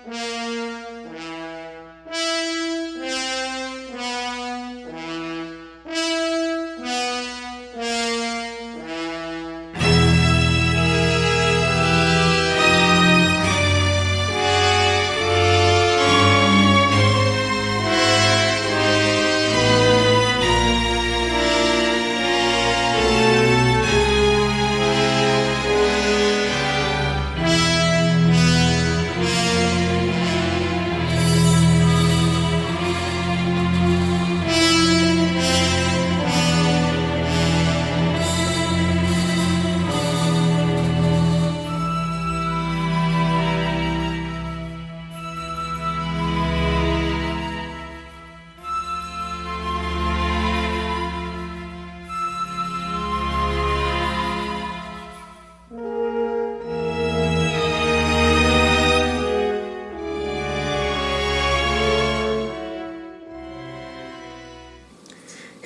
Hey,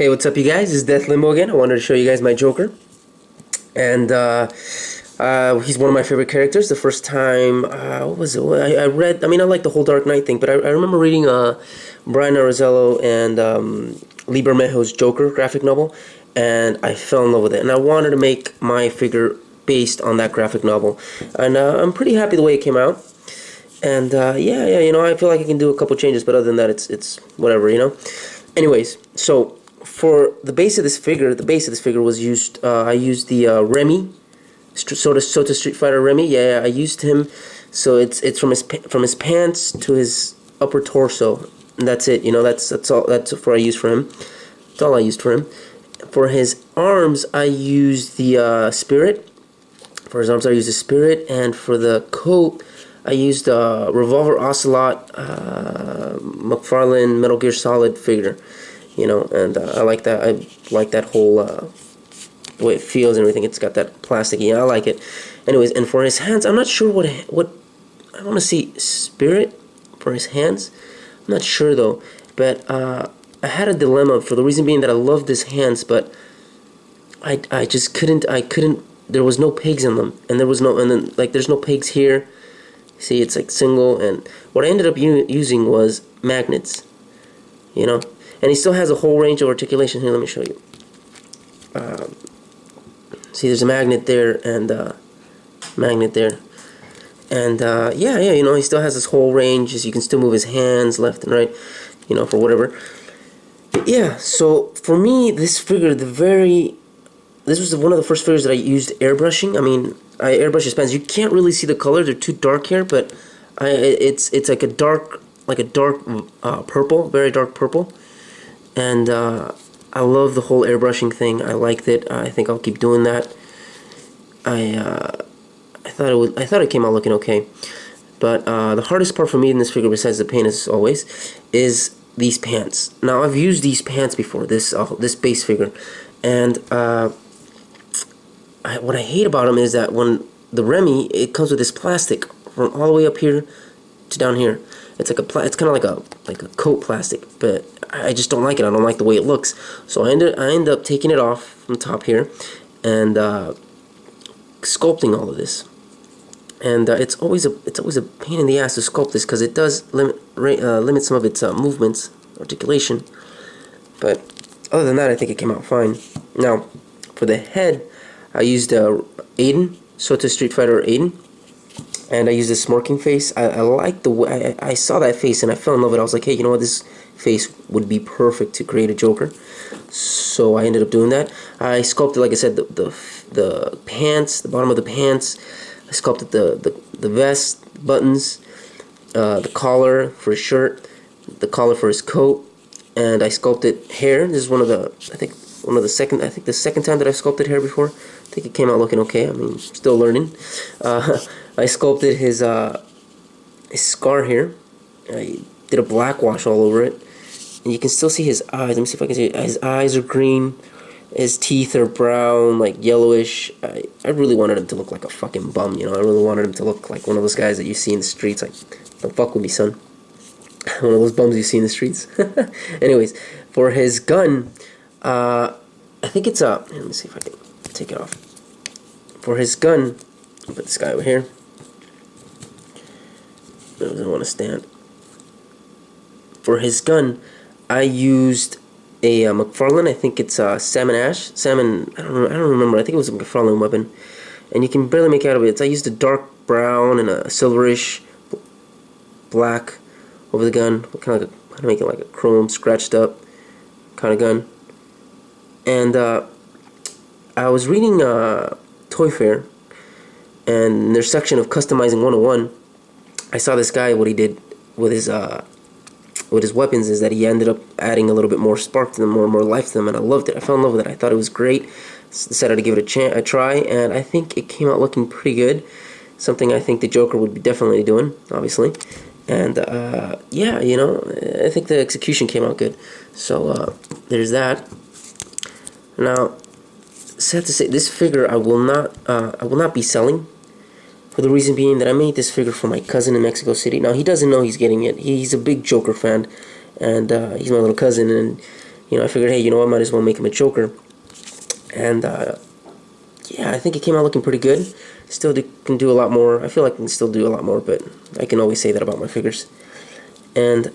what's up, you guys? It's Death Limbo again. I wanted to show you guys my Joker, and he's one of my favorite characters. The first time, what was it? I read. I mean, I like the whole Dark Knight thing, but I remember reading Brian Arzello and Lee Bermejo's Joker graphic novel, and I fell in love with it. And I wanted to make my figure based on that graphic novel, and I'm pretty happy the way it came out. And yeah, you know, I feel like I can do a couple changes, but other than that, it's whatever, you know. Anyways, so for the base of this figure, was used. I used the Remy, Sota Street Fighter Remy. Yeah, I used him. So it's from his pants to his upper torso, and that's it. You know, that's all. That's what I used for him. That's all I used for him. For his arms, I used the Spirit. For his arms, I used the Spirit, and for the coat, I used Revolver Ocelot McFarlane Metal Gear Solid figure, you know, and I like that. I like that whole the way it feels and everything. It's got that plasticky. I like it. Anyways, and for his hands, I'm not sure what I want to see Spirit for his hands. I'm not sure though, but I had a dilemma for the reason being that I love his hands, but I just couldn't. There was no pegs in them, and then like there's no pegs here. See, it's like single, and what I ended up using was magnets, you know, and he still has a whole range of articulation. Here, let me show you. See, there's a magnet there, and magnet there, and yeah, you know, he still has this whole range. You can still move his hands left and right, you know, for whatever. But yeah, so for me, this figure, this was one of the first figures that I used airbrushing. I mean, I airbrush his pants. You can't really see the color; they're too dark here. But it's like a dark purple, very dark purple. And I love the whole airbrushing thing. I liked it. I think I'll keep doing that. I thought it came out looking okay. But the hardest part for me in this figure, besides the paint as always, is these pants. Now I've used these pants before. This base figure, and what I hate about them is that when the Remy, it comes with this plastic from all the way up here to down here. It's like it's kind of like a coat plastic, but I just don't like it. I don't like the way it looks. So I end up taking it off from top here and sculpting all of this. And it's always a pain in the ass to sculpt this because it does limit some of its movements, articulation. But other than that, I think it came out fine. Now, for the head, I used Aiden, Sota Street Fighter Aiden, and I used a smirking face. I like the way I saw that face and I fell in love with it. I was like, hey, you know what, this face would be perfect to create a Joker. So I ended up doing that. I sculpted, like I said, the pants, the bottom of the pants. I sculpted the vest, buttons, the collar for his shirt, the collar for his coat, and I sculpted hair. This is the second time that I've sculpted hair before. I think it came out looking okay. I mean, still learning. I sculpted his scar here. I did a black wash all over it, and you can still see his eyes. Let me see if I can see it. His eyes are green. His teeth are brown, like yellowish. I really wanted him to look like a fucking bum, you know. I really wanted him to look like one of those guys that you see in the streets. Like, don't fuck with me, son. One of those bums you see in the streets. Anyways, for his gun, I think it's a. Let me see if I can take it off. For his gun, I'll put this guy over here. doesn't want to stand. For his gun, I used a McFarlane. I think it's salmon ash. Salmon. I don't remember. I think it was a McFarlane weapon, and you can barely make out of it. I used a dark brown and a silverish black over the gun, kind of like how to make it like a chrome scratched up kind of gun. And I was reading Toy Fair, and in their section of customizing 101, I saw this guy. What he did with his weapons is that he ended up adding a little bit more spark to them, more life to them, and I loved it. I fell in love with it. I thought it was great. Decided to give it a try, and I think it came out looking pretty good. Something I think the Joker would be definitely doing, obviously. And yeah, you know, I think the execution came out good. So there's that. Now, sad to say, this figure I will not be selling, for the reason being that I made this figure for my cousin in Mexico City. Now, he doesn't know he's getting it. He's a big Joker fan, and he's my little cousin. And you know, I figured, hey, you know what, I might as well make him a Joker. And yeah, I think it came out looking pretty good. Still can do a lot more. I feel like I can still do a lot more, but I can always say that about my figures. And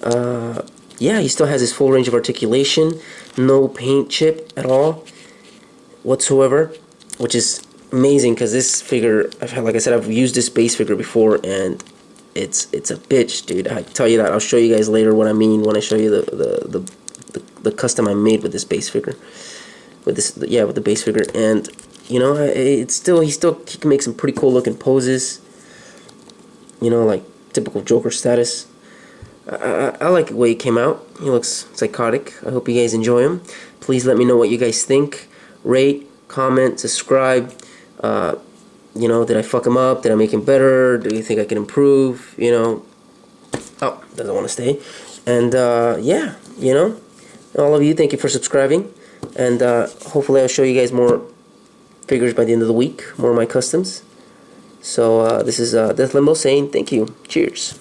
yeah, he still has his full range of articulation, no paint chip at all whatsoever, which is amazing because this figure, like I said, I've used this base figure before, and it's a bitch, dude. I tell you that. I'll show you guys later what I mean when I show you the custom I made with this base figure, with the base figure. And you know, he can make some pretty cool looking poses, you know, like typical Joker status. I like the way he came out. He looks psychotic. I hope you guys enjoy him. Please let me know what you guys think. Rate, comment, subscribe. You know, did I fuck him up? Did I make him better? Do you think I can improve? You know, oh, doesn't want to stay. And yeah, you know, all of you, thank you for subscribing. And hopefully I'll show you guys more figures by the end of the week, more of my customs. So this is Death Limbo saying thank you. Cheers.